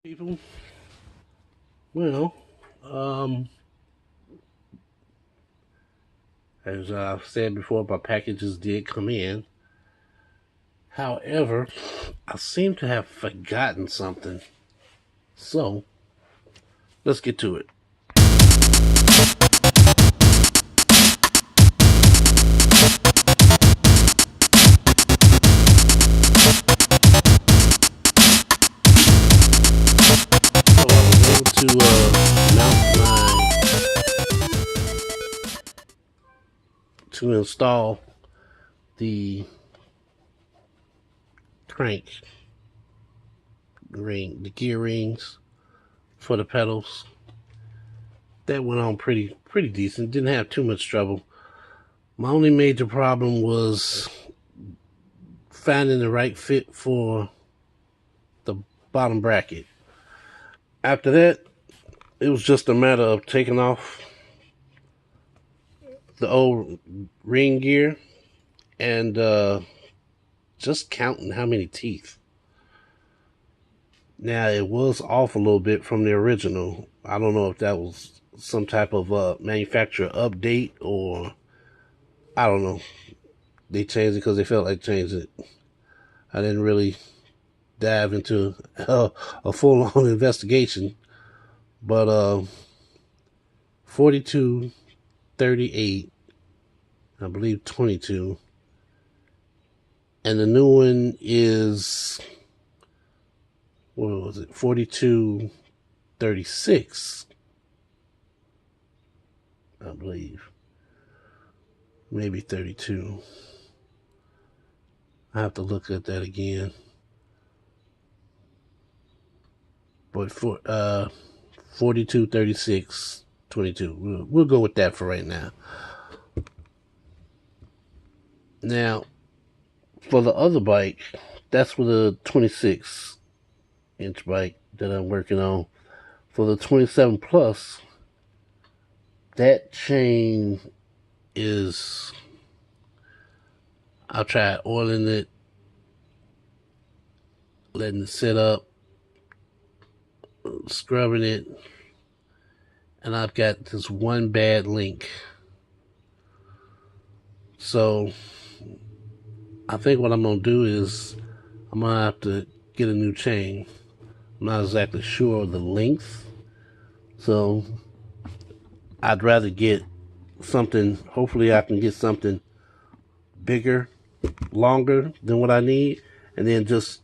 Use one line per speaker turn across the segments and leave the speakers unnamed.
People, well, um, as I've said before, my packages did come in. However, I seem to have forgotten something. So, let's get to it. So, I was able to mount to install the crank ring, the gear rings for the pedals. That went on pretty decent. Didn't have too much trouble. My only major problem was finding the right fit for the bottom bracket. After that, it was just a matter of taking off the old ring gear and just counting how many teeth. Now, it was off a little bit from the original. I don't know if that was some type of manufacturer update, or I don't know. They changed it because they felt like changing it. I didn't really dive into a full-on investigation, but 42, 38, I believe 22, and the new one is, what was it, 42, 36, I believe. Maybe 32. I have to look at that again. But for 42, 36, 22. We'll go with that for right now. Now, for the other bike, that's for the 26-inch bike that I'm working on. For the 27 Plus, that chain is, I'll try oiling it, letting it sit up, scrubbing it, and I've got this one bad link. So I think what I'm going to do is I'm going to have to get a new chain. I'm not exactly sure of the length, so I'd rather get something, hopefully I can get something bigger, longer than what I need, and then just,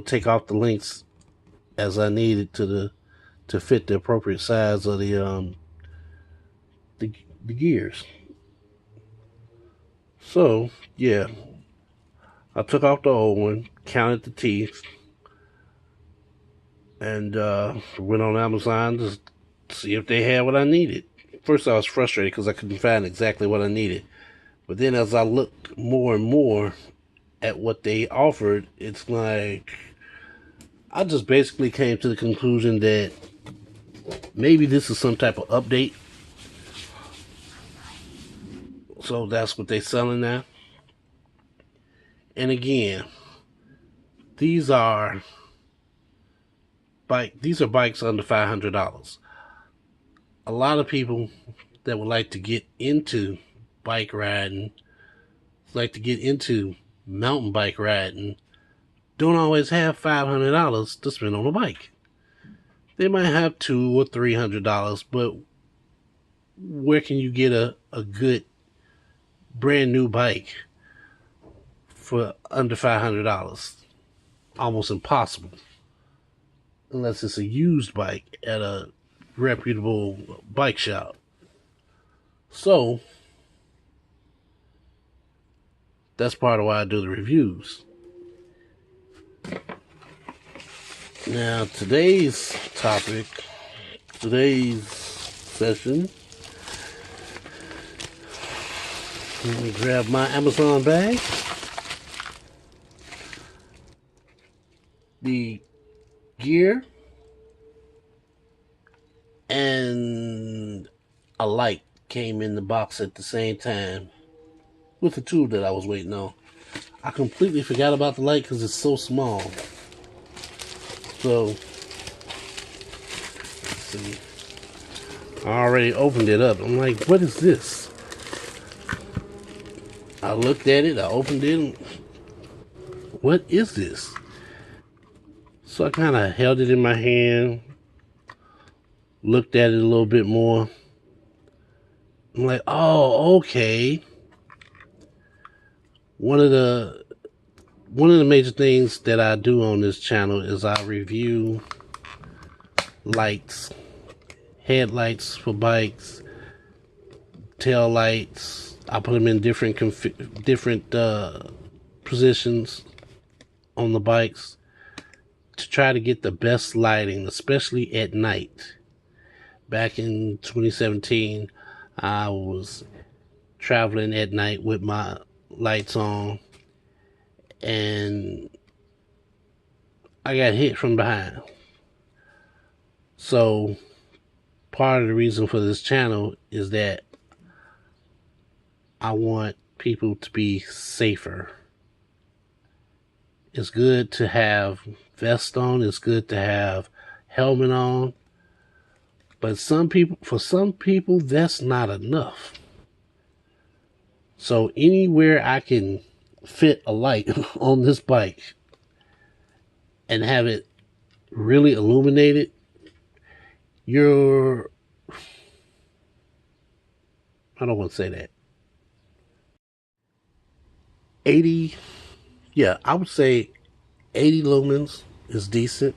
take off the links as I need it to fit the appropriate size of the gears. So yeah, I took off the old one, counted the teeth, and went on Amazon to see if they had what I needed. First, I was frustrated because I couldn't find exactly what I needed. But then, as I looked more and more at what they offered, it's like I just basically came to the conclusion that maybe this is some type of update. So that's what they're selling now. And again, these are bikes under $500. A lot of people that would like to get into bike riding, like to get into mountain bike riding, don't always have $500 to spend on a bike. They might have $200 or $300, but where can you get a good brand new bike for under $500? Almost impossible, unless it's a used bike at a reputable bike shop. So that's part of why I do the reviews. Now, today's session, let me grab my Amazon bag. The gear and a light came in the box at the same time with the tool that I was waiting on. I completely forgot about the light because it's so small. So see. I already opened it up. I'm like, what is this? I looked at it, I opened it. What is this? So I kind of held it in my hand, looked at it a little bit more. I'm like, oh, okay. One of the major things that I do on this channel is I review lights, headlights for bikes, tail lights. I put them in different positions on the bikes to try to get the best lighting, especially at night. Back in 2017, I was traveling at night with my lights on, and I got hit from behind. So part of the reason for this channel is that I want people to be safer. It's good to have vest on, it's good to have helmet on, but for some people that's not enough. So anywhere I can fit a light on this bike and have it really illuminated, I don't want to say that. 80, yeah, I would say 80 lumens is decent.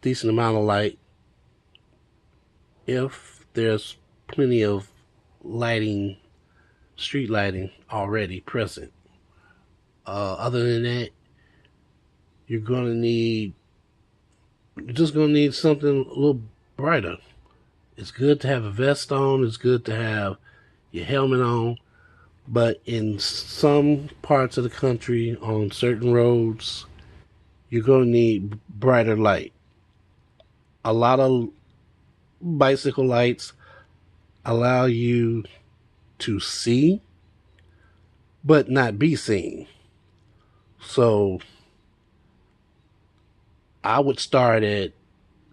Decent amount of light. If there's plenty of lighting, street lighting already present. Other than that, you're just gonna need something a little brighter. It's good to have a vest on. It's good to have your helmet on. But in some parts of the country, on certain roads, you're going to need brighter light. A lot of bicycle lights allow you to see, but not be seen. So I would start at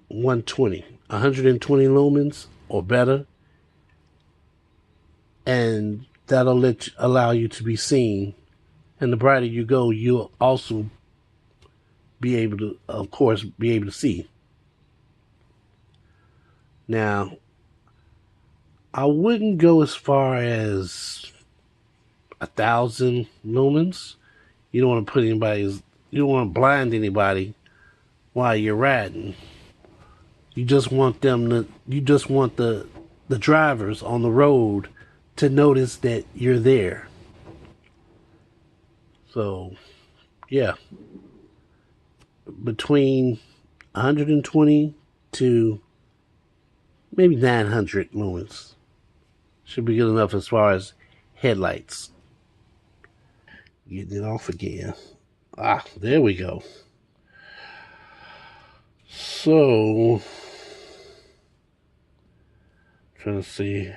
120 lumens or better, and that'll allow you to be seen. And the brighter you go, you'll also be able to, of course, be able to see. Now, I wouldn't go as far as 1,000 lumens. You don't want to you don't want to blind anybody while you're riding. You just want the drivers on the road to notice that you're there. So, yeah, between 120 to maybe 900 lumens should be good enough as far as headlights. Getting it off again. There we go. So, trying to see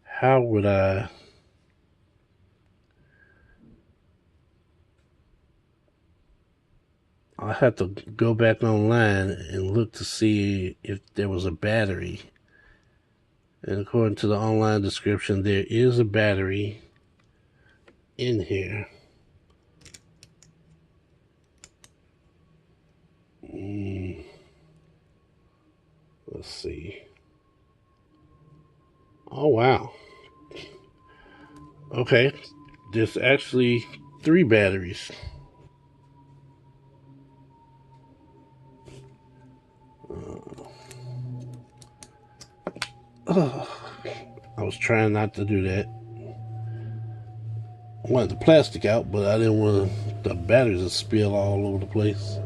how would I have to go back online and look to see if there was a battery. And according to the online description, there is a battery in here. Let's see. Oh, wow. Okay. There's actually 3 batteries. I was trying not to do that. I wanted the plastic out, but I didn't want the batteries to spill all over the place.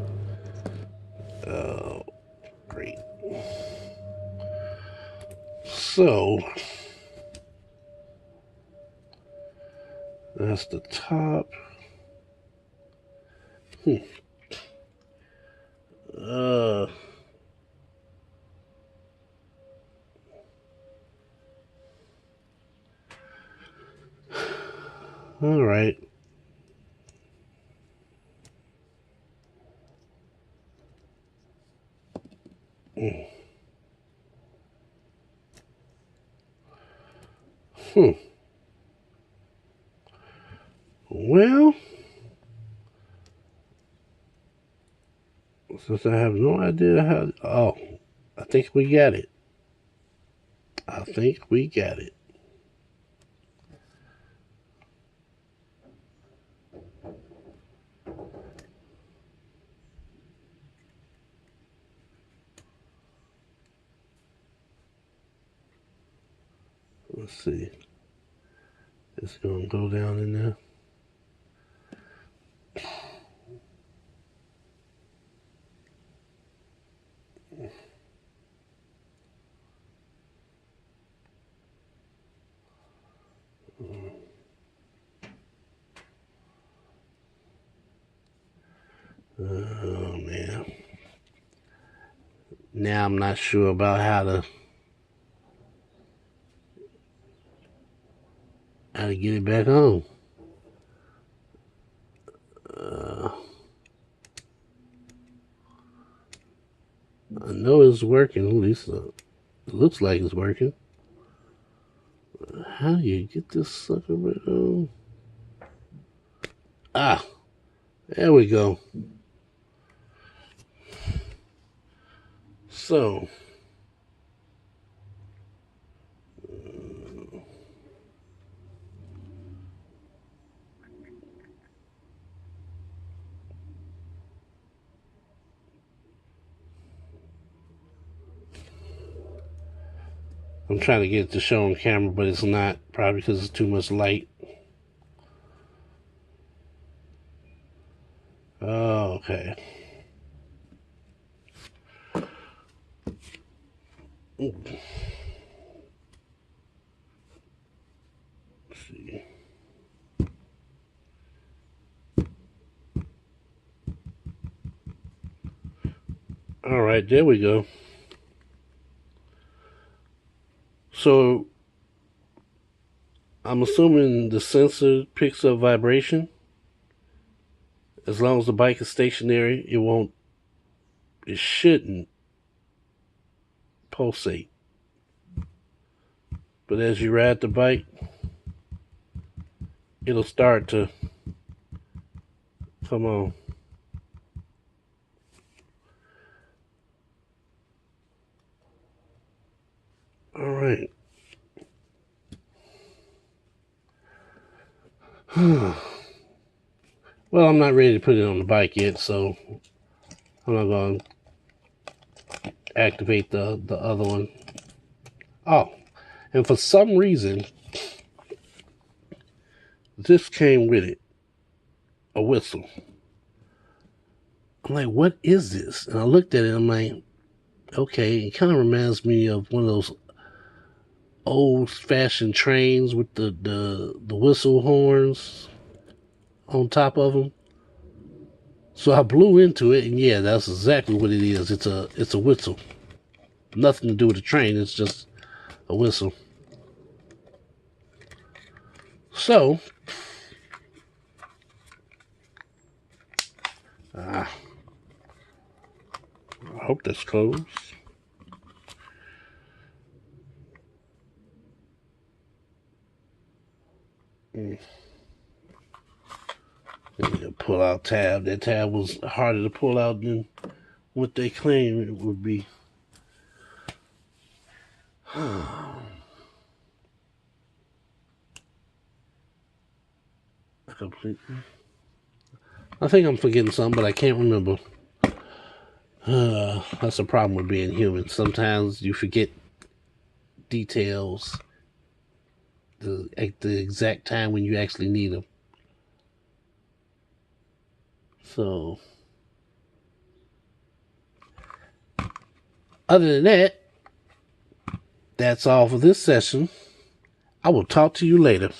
Oh, great. So, that's the top. Uh, all right. Hmm. Well, since I have no idea how. Oh, I think we got it. I think we got it. Let's see. It's gonna go down in there. Oh man. Now I'm not sure about how to get it back on. I know it's working. At least it looks like it's working. How do you get this sucker back on? Ah, there we go. So, I'm trying to get it to show on camera, but it's not. Probably because it's too much light. Oh, okay. Let's see. All right, there we go. So, I'm assuming the sensor picks up vibration. As long as the bike is stationary, it shouldn't pulsate. But as you ride the bike, it'll start to come on. All right. Well, I'm not ready to put it on the bike yet, so I'm not going to activate the other one. Oh, and for some reason, this came with it, a whistle. I'm like, what is this? And I looked at it, I'm like, okay, it kind of reminds me of one of those old-fashioned trains with the whistle horns on top of them. So I blew into it, and yeah, that's exactly what it is. It's a whistle. Nothing to do with the train. It's just a whistle. So, I hope that's closed. Pull out tab. That tab was harder to pull out than what they claim it would be. Completely. I think I'm forgetting something, but I can't remember. That's a problem with being human. Sometimes you forget details at the exact time when you actually need them. So, other than that, that's all for this session. I will talk to you later.